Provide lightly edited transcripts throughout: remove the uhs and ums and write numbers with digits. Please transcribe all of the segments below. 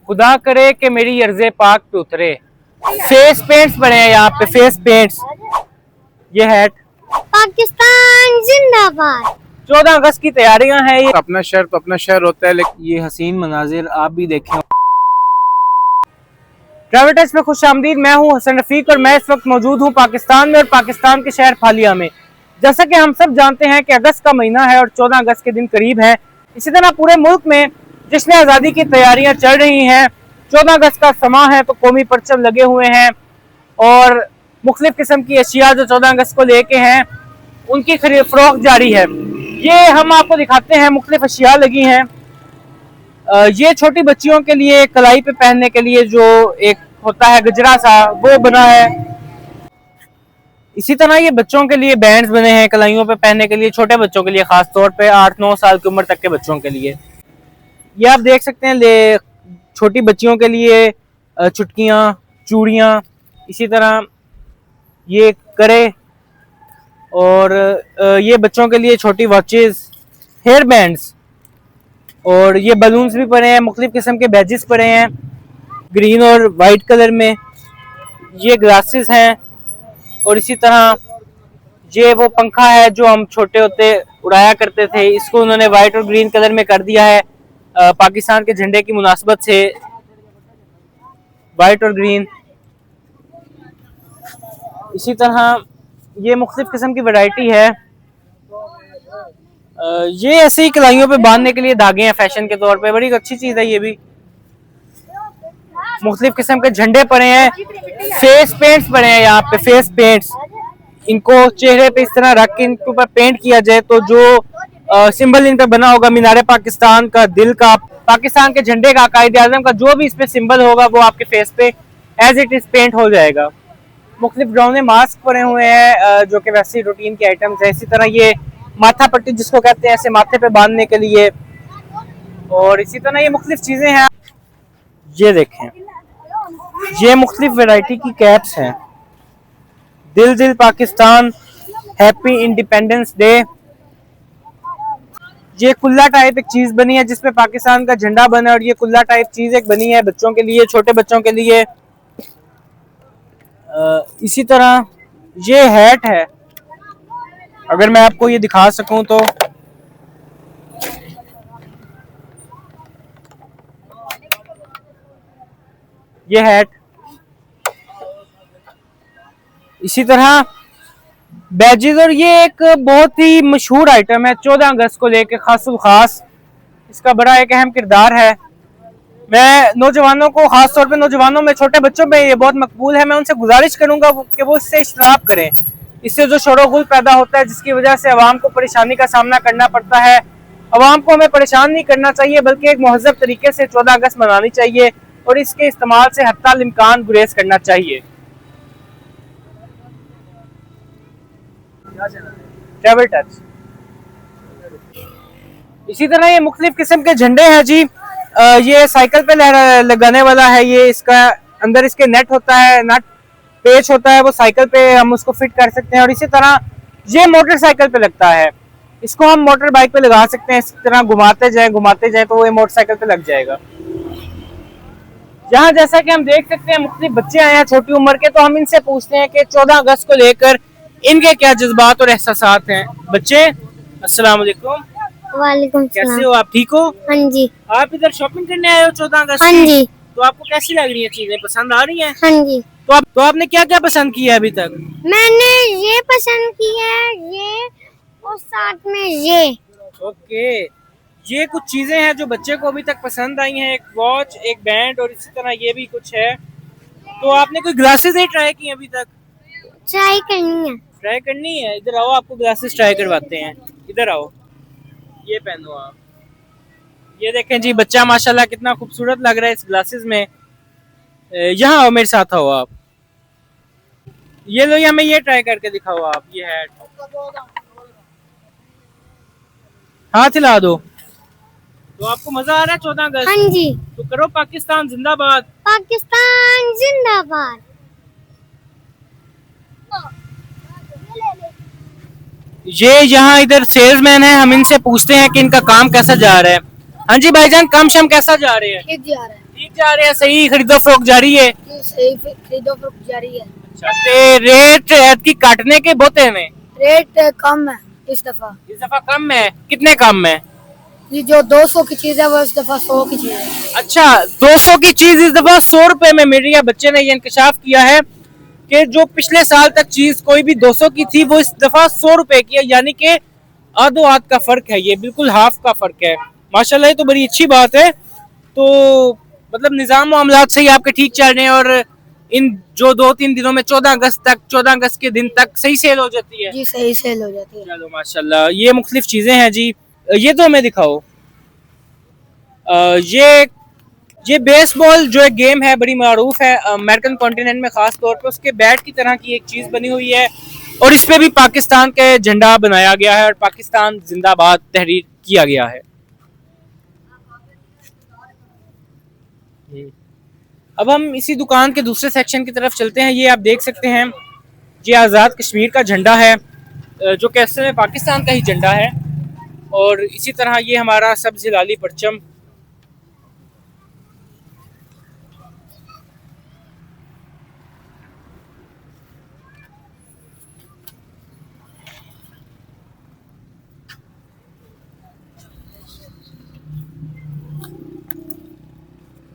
खुदा करे कि मेरी अर्ज़े पाक पे उतरे। फेस पेंट्स बने हैं यहाँ पे, फेस पेंट्स। ये हैट पाकिस्तान जिंदाबाद। 14 अगस्त की तैयारियां हैं। ये अपना शहर तो अपना शहर होता है, लेकिन ये हसीन मनाजिर आप भी देखें। ट्रैवल टच में खुश आमदीद। मैं हूँ हसन रफीक और मैं इस वक्त मौजूद हूँ पाकिस्तान में और पाकिस्तान के शहर फालिया में। जैसा कि हम सब जानते हैं कि अगस्त का महीना है और 14 अगस्त के दिन करीब है। इसी तरह पूरे मुल्क में जश्न आज़ादी की तैयारियां चल रही हैं। 14 अगस्त का समा है तो कौमी परचम लगे हुए हैं और मुख्तलिफ किस्म की अशिया जो 14 अगस्त को लेके हैं उनकी खरीद फरोख्त जारी है। ये हम आपको दिखाते हैं, मुख्तलिफ अशिया लगी हैं। ये छोटी बच्चियों के लिए कलाई पे पहनने के लिए जो एक होता है गजरा सा, वो बना है। इसी तरह ये बच्चों के लिए बैंड्स बने हैं कलाइयों पे पहनने के लिए, छोटे बच्चों के लिए, खास तौर पे 8-9 साल की उम्र तक के बच्चों के लिए। ये आप देख सकते हैं छोटी बच्चियों के लिए चुटकियाँ, चूड़ियाँ, इसी तरह ये करे और ये बच्चों के लिए छोटी वॉचेस, हेयर बैंड्स और ये बलून्स भी पड़े हैं। मुख्तलिफ किस्म के बैजेस पड़े हैं ग्रीन और वाइट कलर में। ये ग्लासेस हैं और इसी तरह ये वो पंखा है जो हम छोटे होते उड़ाया करते थे, इसको उन्होंने वाइट और ग्रीन कलर में कर दिया है पाकिस्तान के झंडे की मुनासबत से, वाइट और ग्रीन। इसी तरह ये मुख्तलिफ किस्म की वैरायटी है। ये ऐसे ही कलाइयों पे बांधने के लिए धागे हैं फैशन के तौर पे, बड़ी अच्छी चीज है। ये भी मुख्तलिफ किस्म के झंडे पड़े हैं, फेस पेंट्स पड़े हैं यहाँ पे, फेस पेंट्स। इनको चेहरे पे इस तरह रख के इनके ऊपर पेंट किया जाए तो जो सिंबल इन पे बना होगा मीनारे पाकिस्तान का, दिल का, पाकिस्तान के झंडे का, कायदे-आज़म का, जो भी इस पे सिंबल होगा वो आपके फेस पे एज इट इज पेंट हो जाएगा। मुख्तलिफ ड्रोने मास्क पड़े हुए हैं जो कि वैसे रूटीन के आइटम्स है। इसी तरह ये माथा पट्टी जिसको कहते हैं, ऐसे माथे पे बांधने के लिए। और इसी तरह ये मुख्तलिफ चीजें हैं। ये देखें, ये मुख्तलिफ वैरायटी की कैप्स हैं। दिल दिल पाकिस्तान, हैप्पी इंडिपेंडेंस डे। ये कुल्ला टाइप एक चीज बनी है जिसपे पाकिस्तान का झंडा बना है और ये कुल्ला टाइप चीज एक बनी है बच्चों के लिए, छोटे बच्चों के लिए। इसी तरह ये हैट है, अगर मैं आपको ये दिखा सकूं तो ये हैट। इसी तरह बैजेस, और ये एक बहुत ही मशहूर आइटम है 14 अगस्त को लेके खासुल खास। इसका बड़ा एक अहम किरदार है। मैं नौजवानों को, खास तौर पे नौजवानों में, छोटे बच्चों में ये बहुत मकबूल है। मैं उनसे गुजारिश करूंगा कि वो इससे इश्तराक करें। इससे जो शोर-ओ-गुल पैदा होता है जिसकी वजह से अवाम को परेशानी का सामना करना पड़ता है, अवाम को हमें परेशान नहीं करना चाहिए बल्कि एक महज़ब तरीके से 14 अगस्त मनानी चाहिए और इसके इस्तेमाल से हत्ता इम्कान गुरेज करना चाहिए। Travel touch. इसी तरह ये मुख्तलिफ किस्म के झंडे हैं जी। ये साइकिल पे लगाने वाला है। ये इसका अंदर इसके नेट होता है, नट पेच होता है, वो साइकिल पे हम उसको फिट कर सकते हैं। और इसी तरह ये मोटरसाइकिल पे लगता है, इसको हम मोटर बाइक पे लगा सकते हैं। इस तरह घुमाते जाए तो वो मोटरसाइकिल पे लग जाएगा। यहाँ जैसा कि हम देख सकते हैं मुख्तलिफ बच्चे आए हैं छोटी उम्र के, तो हम इनसे पूछते हैं कि 14 अगस्त को लेकर इनके क्या जज्बात और एहसासात हैं। बच्चे, अस्सलाम वालेकुम। वालेकुम कैसे सलाम। हो आप, ठीक हो? हाँ जी। आप इधर शॉपिंग करने आए हो 14 अगस्त हाँ की? जी। तो आपको कैसी लग रही है चीजें, पसंद आ रही हैं? हाँ जी। तो आपने क्या क्या पसंद किया अभी तक? मैंने ये पसंद किया है, ये और साथ में ये। ओके, ये कुछ चीजें हैं जो बच्चे को अभी तक पसंद आई हैं, एक वॉच, एक बैंड और इसी तरह ये भी कुछ है। तो आपने कोई ग्लासेस नहीं ट्राई की अभी तक? ट्राई करनी है। ट्राई करनी है? इधर आओ, आपको ग्लासेस ट्राई करवाते हैं। इधर आओ, ये पहनो आप। ये देखें जी, बच्चा माशाल्लाह कितना खूबसूरत लग रहा है इस ग्लासेस में। यहाँ आओ, मेरे साथ आओ आप। ये लो, हमें ये ट्राई करके दिखाओ आप। ये हैट, हाथ हिला दो। तो आपको मजा आ रहा है 14 अगस्त? हाँ जी। तो करो पाकिस्तान जिंदाबाद। पाकिस्तान जिंदाबाद। ये यहाँ इधर सेल्समैन है, हम इनसे पूछते हैं कि इनका काम कैसा जा रहा है। हाँ जी भाईजान, काम शाम कैसा जा रहे हैं? ठीक जा रहा है। ठीक जा रहे हैं, सही खरीदो फरोख्त जारी है। सही खरीदो फरोख्त जारी है। अच्छा, ते रेट की काटने के बोते में रेट कम है इस दफा कम है, कितने कम है? ये जो 200 की चीज है वो इस दफा 100 की चीज है। अच्छा, 200 की चीज इस दफा 100 रुपए में मिल रही है। बच्चे ने ये इंकशाफ किया है कि जो पिछले साल तक चीज कोई भी 200 की थी वो इस दफा 100 रुपए की है, यानी कि आधो आध का फर्क है, ये बिल्कुल हाफ का फर्क है। माशाल्लाह, ये तो बड़ी अच्छी बात है। तो मतलब निजाम मामलात सही आपके ठीक चल रहे हैं और इन जो 2-3 दिनों में 14 अगस्त के दिन तक सही सेल हो जाती है। जी सही सेल हो जाती है। चलो माशाल्लाह, ये मुख्तलिफ चीजें हैं जी। ये तो हमें दिखाओ। ये बेसबॉल जो एक गेम है बड़ी मारूफ है अमेरिकन कॉन्टिनेंट में, खास तौर पे उसके बैट की तरह की एक चीज बनी हुई है और इस पे भी पाकिस्तान के झंडा बनाया गया है और पाकिस्तान जिंदाबाद तहरीर किया गया है। अब हम इसी दुकान के दूसरे सेक्शन की तरफ चलते हैं। ये आप देख सकते हैं, ये आज़ाद कश्मीर का झंडा है जो कि असल में पाकिस्तान का ही झंडा है। और इसी तरह ये हमारा सब्ज़ हिलाली परचम,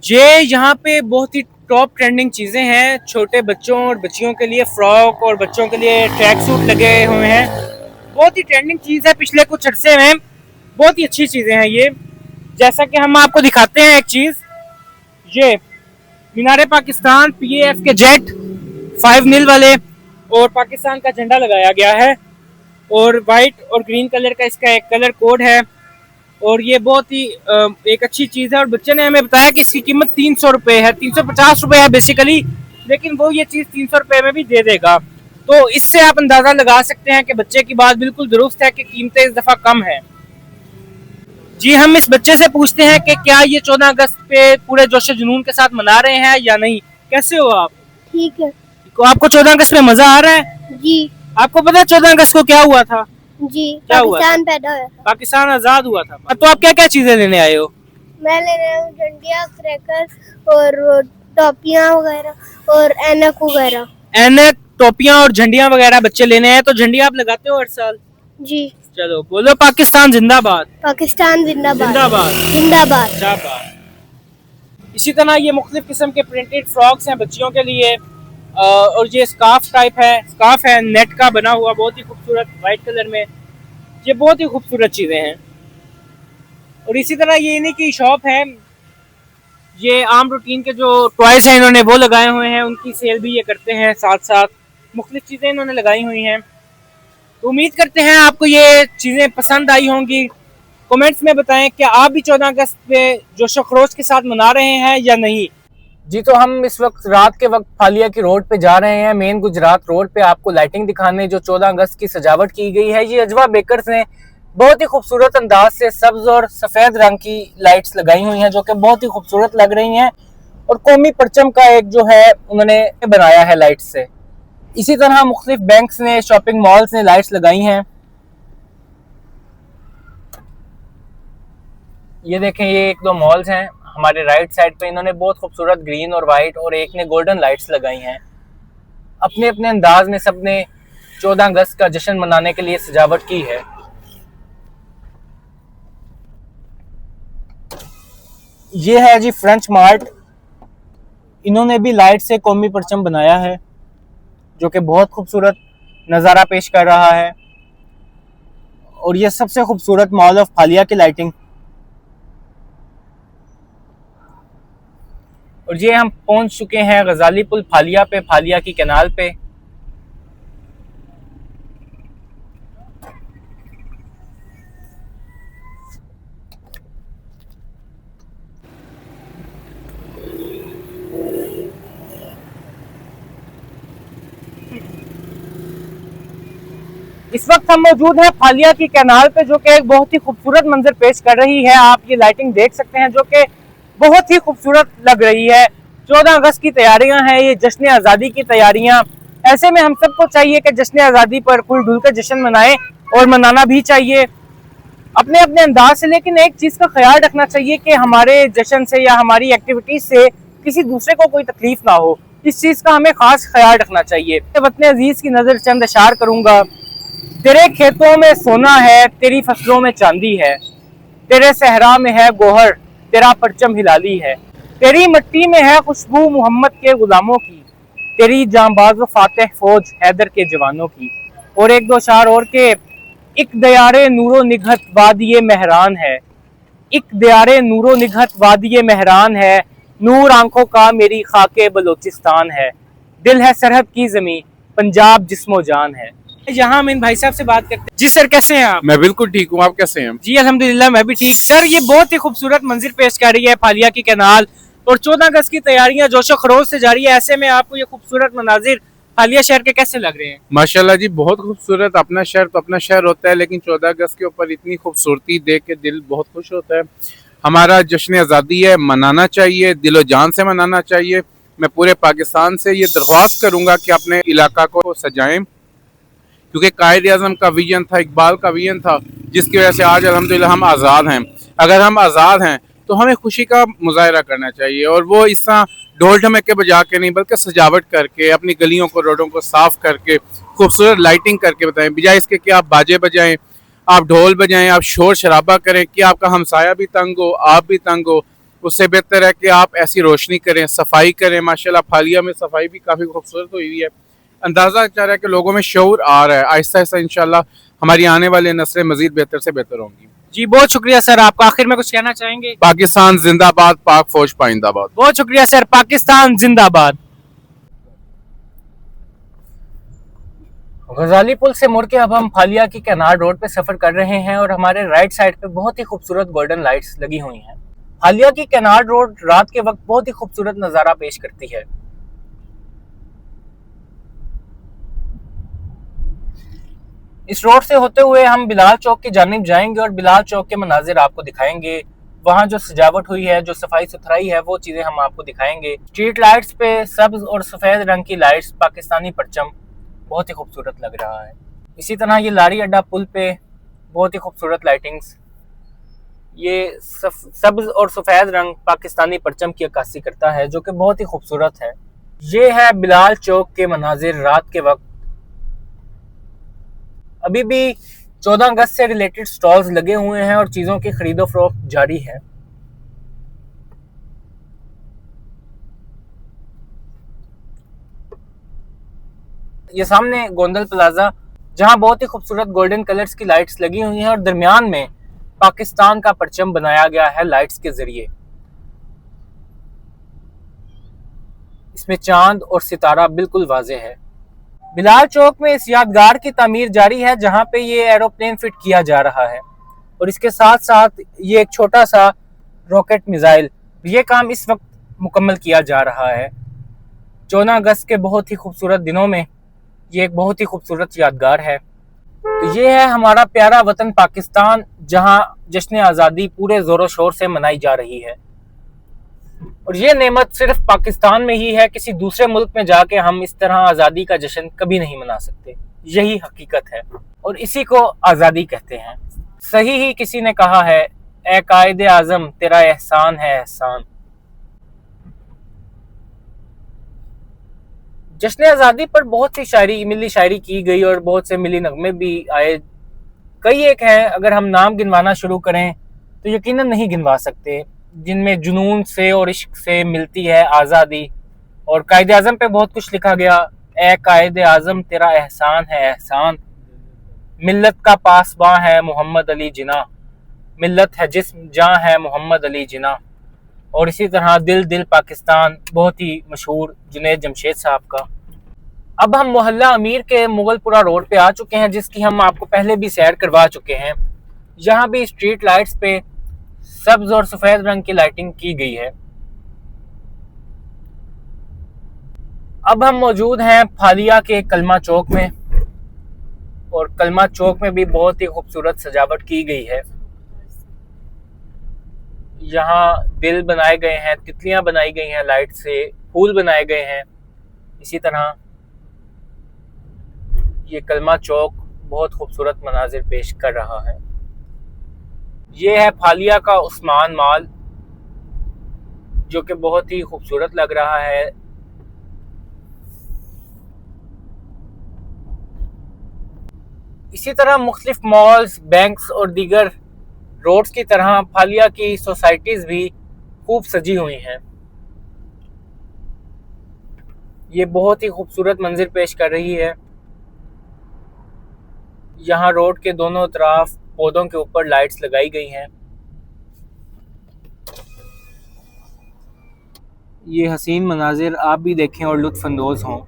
ये यहाँ पे बहुत ही टॉप ट्रेंडिंग चीज़ें हैं छोटे बच्चों और बच्चियों के लिए। फ्रॉक और बच्चों के लिए ट्रैक सूट लगे हुए हैं। बहुत ही ट्रेंडिंग चीज़ है पिछले कुछ अरसे में, बहुत ही अच्छी चीज़ें हैं ये। जैसा कि हम आपको दिखाते हैं एक चीज़, ये मीनारे पाकिस्तान PAF के जेट 5 मील वाले और पाकिस्तान का झंडा लगाया गया है और वाइट और ग्रीन कलर का इसका एक कलर कोड है और ये बहुत ही एक अच्छी चीज़ है। और बच्चे ने हमें बताया कि इसकी कीमत 300 रुपये है, 350 रुपये है बेसिकली, लेकिन वो ये चीज़ 300 रुपये में भी दे देगा। तो इससे आप अंदाज़ा लगा सकते हैं कि बच्चे की बात बिल्कुल दुरुस्त है कि कीमतें इस दफ़ा कम है। जी, हम इस बच्चे से पूछते हैं कि क्या ये 14 अगस्त पे पूरे जोश जुनून के साथ मना रहे हैं या नहीं। कैसे हो आप? ठीक है आपको 14 अगस्त में मजा आ रहा है? जी। आपको पता है 14 अगस्त को क्या हुआ था? जी, क्या हुआ? पाकिस्तान पैदा हुआ था। पाकिस्तान आजाद हुआ था। तो आप क्या क्या चीजें लेने आए हो? मैं ले रहा हूँ झंडिया, क्रैकर और टोपियाँ वगैरह और ऐनक वगैरह। ऐनक, टोपियां और झंडियां वगैरह बच्चे लेने आए। तो झंडियां आप लगाते हो हर साल? जी। चलो बोलो पाकिस्तान जिंदाबाद। पाकिस्तान जिंदाबाद। जिंदाबाद जिंदाबाद। जिंदाबाद। इसी तरह ये मुख्तलिफ किस्म के प्रिंटेड फ्रॉक्स हैं बच्चियों के लिए और ये स्कार्फ टाइप है, स्कार्फ है नेट का बना हुआ, बहुत ही खूबसूरत वाइट कलर में। ये बहुत ही खूबसूरत चीज़ें हैं। और इसी तरह ये इन्हीं की शॉप है। ये आम रूटीन के जो टॉयज हैं इन्होंने वो लगाए हुए हैं, उनकी सेल भी ये करते हैं, साथ साथ मुख्तलिफ चीज़ें इन्होंने लगाई हुई हैं। तो उम्मीद करते हैं आपको ये चीज़ें पसंद आई होंगी। कमेंट्स में बताएं कि आप भी 14 अगस्त पे जोश खरोश के साथ मना रहे हैं या नहीं। जी, तो हम इस वक्त रात के वक्त फालिया की रोड पे जा रहे हैं, मेन गुजरात रोड पे, आपको लाइटिंग दिखाने जो 14 अगस्त की सजावट की गई है। ये अजवा बेकर्स ने बहुत ही खूबसूरत अंदाज से सब्ज और सफ़ेद रंग की लाइट्स लगाई हुई हैं जो कि बहुत ही खूबसूरत लग रही हैं और कौमी परचम का एक जो है उन्होंने बनाया है लाइट्स से। इसी तरह मुख्तलिफ बैंक्स ने, शॉपिंग मॉल्स ने लाइट्स लगाई हैं। ये देखें, ये 1-2 मॉल्स हैं हमारे राइट साइड पे, इन्होंने बहुत खूबसूरत ग्रीन और वाइट और एक ने गोल्डन लाइट्स लगाई हैं। अपने अपने अंदाज में सब ने 14 अगस्त का जश्न मनाने के लिए सजावट की है। ये है जी फ्रेंच मार्ट, इन्होंने भी लाइट से कौमी परचम बनाया है जो कि बहुत खूबसूरत नज़ारा पेश कर रहा है। और ये सबसे खूबसूरत मॉल ऑफ फालिया की लाइटिंग। और ये हम पहुंच चुके हैं गजाली पुल फालिया पे, फालिया की कैनाल पे। इस वक्त हम मौजूद हैं फालिया की कैनाल पे जो कि एक बहुत ही खूबसूरत मंजर पेश कर रही है। आप ये लाइटिंग देख सकते हैं जो कि बहुत ही खूबसूरत लग रही है। 14 अगस्त की तैयारियां हैं, ये जश्न आज़ादी की तैयारियां। ऐसे में हम सबको चाहिए कि जश्न आज़ादी पर खुल डुल कर जश्न मनाएं और मनाना भी चाहिए। अपने अपने अंदाज से, लेकिन एक चीज का ख्याल रखना चाहिए कि हमारे जश्न से या हमारी एक्टिविटीज से किसी दूसरे को कोई तकलीफ ना हो। इस चीज का हमें खास ख्याल रखना चाहिए। वतन अजीज की नजर चंद अशार करूंगा। तेरे खेतों में सोना है, तेरी फसलों में चांदी है, तेरे सहरा में है गोहर, तेरा परचम हिलाली है, तेरी मिट्टी में है खुशबू मोहम्मद के गुलामों की, तेरी जांबाज व फातेह फौज हैदर के जवानों की। और एक दो शार और के, एक दयारे नूरो निघत वादिये मेहरान है, एक दयारे नूरो निघत वादिये मेहरान है, नूर आंखों का मेरी खाके बलोचिस्तान है, दिल है सरहद की जमी, पंजाब जिस्मो जान है। यहाँ हम इन भाई साहब से बात करते हैं। जी सर, कैसे हैं आप? मैं बिल्कुल ठीक हूँ, आप कैसे हैं? जी अल्हम्दुलिल्लाह, मैं भी ठीक। सर, ये बहुत ही खूबसूरत मंजिल पेश कर रही है फालिया की कैनाल, और 14 अगस्त की तैयारियां जोशो खरोश से जारी है। ऐसे में आपको ये खूबसूरत मनाजिर फालिया शहर के कैसे लग रहे हैं? माशाल्लाह जी, बहुत खूबसूरत। अपना शहर तो अपना शहर होता है, लेकिन 14 अगस्त के ऊपर इतनी खूबसूरती देख के दिल बहुत खुश होता है। हमारा जश्न आज़ादी है, मनाना चाहिए, दिलो जान से मनाना चाहिए। मैं पूरे पाकिस्तान से ये दरख्वास्त करूंगा कि अपने इलाका को सजाएं, क्योंकि कायद आज़म का विजन था, इकबाल का विजन था, जिसकी वजह से आज अल्हम्दुलिल्लाह हम आज़ाद हैं। अगर हम आज़ाद हैं तो हमें खुशी का मुजाहरा करना चाहिए, और वो इस तरह ढोल ढमक्के बजा के नहीं, बल्कि सजावट करके, अपनी गलियों को, रोडों को साफ करके, खूबसूरत लाइटिंग करके बताएं, बजाय इसके कि आप बाजे बजाएं, आप ढोल बजाएं, आप शोर शराबा करें कि आपका हमसाया भी तंग हो, आप भी तंग हो। उससे बेहतर है कि आप ऐसी रोशनी करें, सफाई करें। माशाल्लाह फालिया में सफाई भी काफ़ी खूबसूरत हुई है। अंदाज़ा चाह रहा है कि लोगों में शऊर आ रहा है। आहिस्ता आहिस्ता इंशाल्लाह हमारी आने वाली नस्लें मजीद बेहतर से बेहतर होंगी। जी बहुत शुक्रिया सर, आपका आखिर में कुछ कहना चाहेंगे? पाकिस्तान जिंदाबाद, पाक फौज पाइंदाबाद। बहुत शुक्रिया सर, पाकिस्तान जिंदाबाद। गजाली पुल से मुड़ के अब हम फालिया की कैनाल रोड पे सफर कर रहे हैं, और हमारे राइट साइड पे बहुत ही खूबसूरत गोल्डन लाइट्स लगी हुई हैं। फालिया की कैनाल रोड रात के वक्त बहुत ही खूबसूरत नज़ारा पेश करती है। इस रोड से होते हुए हम बिलाल चौक की जानिब जाएंगे और बिलाल चौक के मनाजिर आपको दिखाएंगे। वहाँ जो सजावट हुई है, जो सफाई सुथराई है, वो चीज़ें हम आपको दिखाएंगे। स्ट्रीट लाइट्स पे सब्ज और सफ़ेद रंग की लाइट्स, पाकिस्तानी परचम बहुत ही खूबसूरत लग रहा है। इसी तरह ये लारी अड्डा पुल पे बहुत ही खूबसूरत लाइटिंग्स, ये सब्ज और सफ़ेद रंग पाकिस्तानी परचम की अक्कासी करता है, जो कि बहुत ही खूबसूरत है। ये है बिलाल चौक के मनाजिर रात के वक्त। अभी भी 14 अगस्त से रिलेटेड स्टॉल्स लगे हुए हैं और चीज़ों की खरीदो फरोख्त जारी है। ये सामने गोंदल प्लाजा, जहां बहुत ही खूबसूरत गोल्डन कलर्स की लाइट्स लगी हुई हैं और दरमियान में पाकिस्तान का परचम बनाया गया है लाइट्स के जरिए। इसमें चांद और सितारा बिल्कुल वाज़ेह है। बिलाल चौक में इस यादगार की तामीर जारी है, जहां पे ये एरोप्लेन फिट किया जा रहा है, और इसके साथ साथ ये एक छोटा सा रॉकेट मिसाइल, ये काम इस वक्त मुकम्मल किया जा रहा है। 14 अगस्त के बहुत ही खूबसूरत दिनों में ये एक बहुत ही खूबसूरत यादगार है। तो ये है हमारा प्यारा वतन पाकिस्तान, जहां जश्न आज़ादी पूरे ज़ोरों शोर से मनाई जा रही है। और ये नेमत सिर्फ पाकिस्तान में ही है, किसी दूसरे मुल्क में जाके हम इस तरह आज़ादी का जश्न कभी नहीं मना सकते। यही हकीकत है, और इसी को आज़ादी कहते हैं। सही ही किसी ने कहा है, ए कायदे आज़म तेरा एहसान है एहसान। जश्न आज़ादी पर बहुत सी शायरी, मिली शायरी की गई और बहुत से मिली नगमे भी आए। कई एक हैं, अगर हम नाम गिनवाना शुरू करें तो यकीनन नहीं गिनवा सकते, जिनमें जुनून से और इश्क से मिलती है आज़ादी। और कायदे आज़म पे बहुत कुछ लिखा गया, ए कायदे आज़म तेरा एहसान है एहसान, मिल्लत का पासबां है मोहम्मद अली जिना, मिल्लत है जिस्म जां है मोहम्मद अली जिना। और इसी तरह दिल दिल पाकिस्तान, बहुत ही मशहूर जुनैद जमशेद साहब का। अब हम मोहल्ला अमीर के मुगलपुरा रोड पे आ चुके हैं, जिसकी हम आपको पहले भी सैर करवा चुके हैं। यहाँ भी स्ट्रीट लाइट्स पे सब्ज और सफ़ेद रंग की लाइटिंग की गई है। अब हम मौजूद हैं फालिया के कलमा चौक में, और कलमा चौक में भी बहुत ही खूबसूरत सजावट की गई है। यहाँ दिल बनाए गए हैं, तितलियां बनाई गई हैं लाइट से, फूल बनाए गए हैं। इसी तरह ये कलमा चौक बहुत खूबसूरत मनाजिर पेश कर रहा है। ये है फालिया का उस्मान मॉल, जो कि बहुत ही खूबसूरत लग रहा है। इसी तरह मुख्तलिफ मॉल्स, बैंक्स और दीगर रोड्स की तरह फालिया की सोसाइटीज़ भी खूब सजी हुई हैं। ये बहुत ही खूबसूरत मंजिर पेश कर रही है। यहाँ रोड के दोनों तरफ पौधों के ऊपर लाइट्स लगाई गई हैं। ये हसीन मनाजिर आप भी देखें और लुत्फ़ अंदोज़ हों।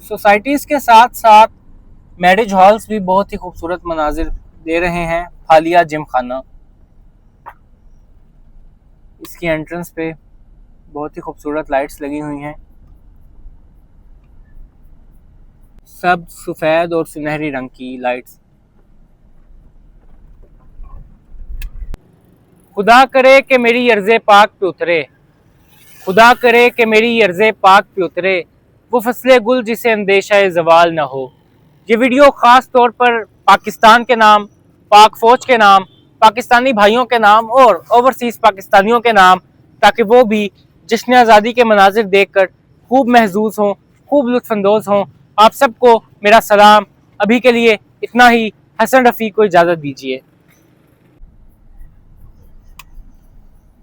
सोसाइटीज़ के साथ साथ मैरिज हॉल्स भी बहुत ही खूबसूरत मनाजिर दे रहे हैं। फालिया जिम खाना, इसकी एंट्रेंस पे बहुत ही खूबसूरत लाइट्स लगी हुई हैं, सब सफ़ेद और सुनहरी रंग की लाइट्स। खुदा करे कि मेरी अर्ज़े पाक पे उतरे, खुदा करे कि मेरी अर्ज़े पाक पे उतरे, वो फसले गुल जिसे अंदेशा ज़वाल ना हो। ये वीडियो ख़ास तौर पर पाकिस्तान के नाम, पाक फ़ौज के नाम, पाकिस्तानी भाइयों के नाम और ओवरसीज़ पाकिस्तानियों के नाम, ताकि वो भी जश्न आज़ादी के मनाजिर देखकर खूब महजूज़ हों, खूब लुत्फ़अंदोज़ हों। आप सबको मेरा सलाम। अभी के लिए इतना ही। हसन रफ़ी को इजाज़त दीजिए।